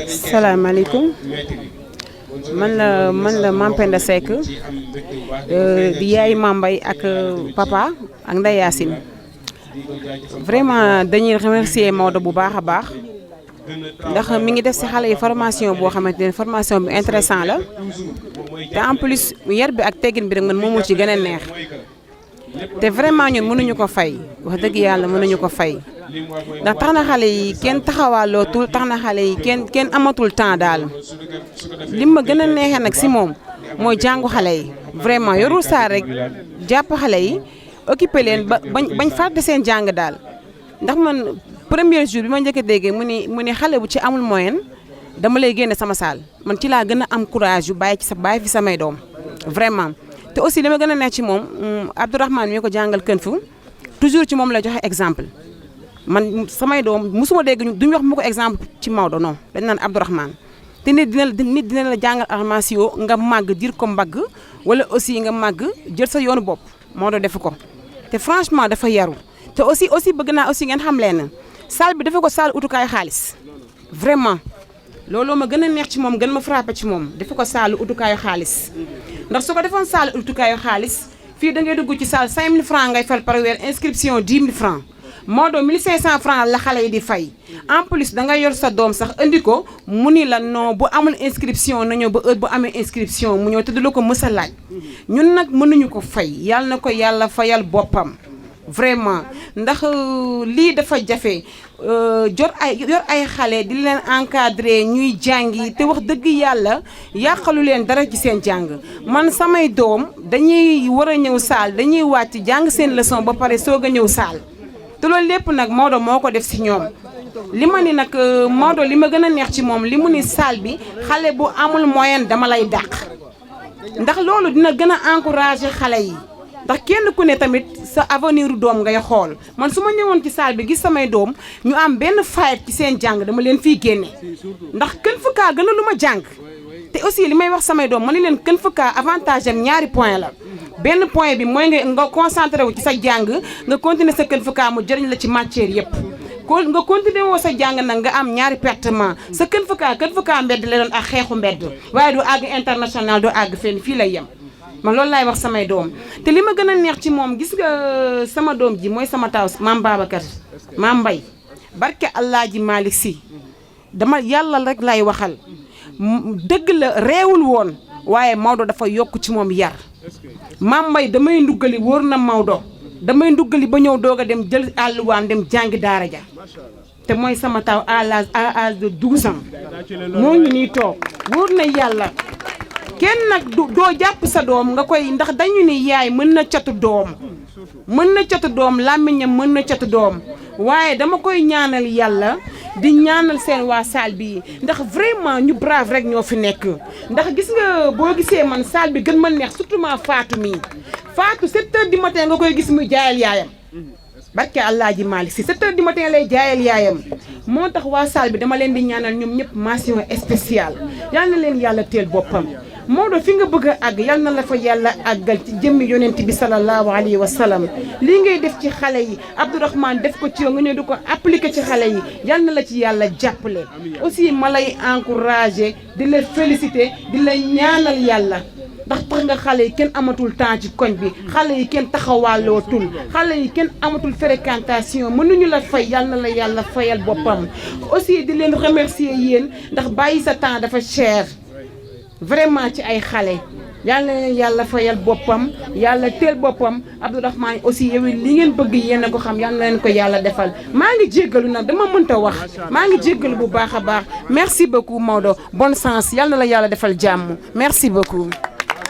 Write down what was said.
salaamaaleykum man la Mame Penda Seck di yaay Mame Mbaye ak papa ak Ndeye Yacine vraiment dañuy remercier Maodo bu baax a baax ndax mi ngi def ci xale yi formation boo xamante ne formation bi intéressant la te en plus yar bi ak teggin bi rek man moomul ci gën a neex te vraiment ñun mënuñu ko fay wax dëgg yàlla mënuñu ko fay ndax tax na xale yi kenn taxawaalootul tax na xale yi kenn amatul temps daal li ma gën a neexee nag ci moom mooy jàngu xale yi vraiment yorul saa rek jàpp xale yi occupé leen ba bañ fàtte seen jàng daal ndax man premier jour bi ma njëkk a déggee mu ni xale bu ci amul moyen dama lay génne sama saal man ci laa gën a am courage yu bàyyi fi samay doom vraiment te aussi li ma gën a neex ci moom Abdourahmane mi ko jàngal kën fu toujours ci moom la joxe exemple man samay doom musuma dégg duñu wax mu ko exemple ci Maodo non dañ naan Abdourahmane te nit dina la jàngal armation nga màgg dir ko mbagg wala aussi nga màgg jël sa yoonu bopp Maodo def ko te franchement dafa yaru te aussi bëgg naa aussi ngeen xam leen salle bi dafa ko salle utukaayu xaalis vraiment looloo ma gën a neex ci moom gën ma frappé ci moom dafa ko salle utukaayu xaalis ndax su ko defoon salle utukaayu xaalis fii da ngay dugg ci salle 5000 francs ngay fay par weer inscription 10 000 francs Maodo 1500 francs la xale yi di fay en plus da nga yor sa doom sax indi ko mu ni la non bu amul inscription na ñëw ba heure bu amee inscription mu ñëw te du la ko mës a laaj ñun nag mënuñu ko fay yàlla na ko yàlla fayal boppam vraiment ndax lii dafa jafe yor ay xale di leen encadrer ñuy jàngi te wax dëgg yàlla yàqalu leen dara ci seen jàng man samay doom dañuy war a ñëw saal dañuy wàcc jàng seen leçon ba pare soog a ñëw saal te loolu lépp nag Maodo moo ko def ci ñoom li ma ni nag Maodo li ma gën a neex ci moom li mu ni saal bi xale bu amul moyen dama lay dàq ndax loolu dina gën a encourager xale yi ndax kenn ku ne tamit sa avenir doom ngay xool man su ma ñëwoon ci salle bi gis samay doom ñu am benn fayet ci seen jàng dama leen fiy génne ndax kën fu kaa gën a lu ma jàng te aussi li may wax samay doom ma ne leen kën fu kaa avantage am ñaari point la benn point bi mooy nga concentré wu ci sa jàng nga continuer sa kën fu kaa mu jëriñ la ci matière yëpp nga continuer woo sa jàng nag nga am ñaari pertement sa kën fu kaa mbedd la doon ak xeexu mbedd waaye doo àgg international doo àgg fenn fii lay yem man loolu laay wax samay doom te li ma gën a neex ci moom gis nga sama doom ji mooy sama taw Mame Babacar Mame Mbaye barke Alaaji Malick Sy dama yàlla rek lay waxal dëgg la réewul woon waaye Maodo dafa yokk ci moom yar Mame Mbaye damay nduggali wóor na Maodo damay nduggali ba ñëw doog a dem jël àlluwaan dem jàngi daara ja te mooy sama taw à l'âge de 12 ans moo ngi nii toog wóor na yàlla kenn nag doo jàpp sa doom nga koy ndax dañu ni yaay mën na catu doom làmmiñam mën na catu doom waaye dama koy ñaanal yàlla di ñaanal seen waa salle bi ndax vraiment ñu brave rek ñoo fi nekk ndax gis nga boo gisee man salle bi gën ma neex surtout ma Fatou mii Fatou 7 heures du matin nga koy gis muy jaayal yaayam barke Alaaji Malick Sy 7 heures du matin lay jaayal yaayam moo tax waa salle bi dama leen di ñaanal ñoom ñëpp mention spéciale yal na leen yàlla teel boppam Maodo fi nga bëgg a àgg yal na la fa yàlla àggal ci jëmmi yonent bi sallallahu alayhi wa sallam lii ngay def ci xale yi Abdourahmane def ko ci yow nga ñëw di ko appliquer ci xale yi yal na la ci yàlla jàppale aussi ma lay encourager di la féliciter di la ñaanal yàlla ndax tax nga xale yi kenn amatul temps ci koñ bi xale yi kenn taxawaalootul xale yi kenn amatul fréquentation mënuñu la fay yal na la yàlla fayal boppam aussi di leen remercier yéen ndax bàyyi sa temps dafa cher vraiment ci ay xale yal na leen yàlla fayal boppam yàlla teel boppam Abdourahmane aussi yow li ngeen bëgg yéen a ko xam yal na leen ko yàlla defal maa ngi jéggalu nag dama mënta wax maa ngi jéggalu bu baax a baax merci beaucoup Maodo bonne chance yal na la yàlla defal jàmm merci beaucoup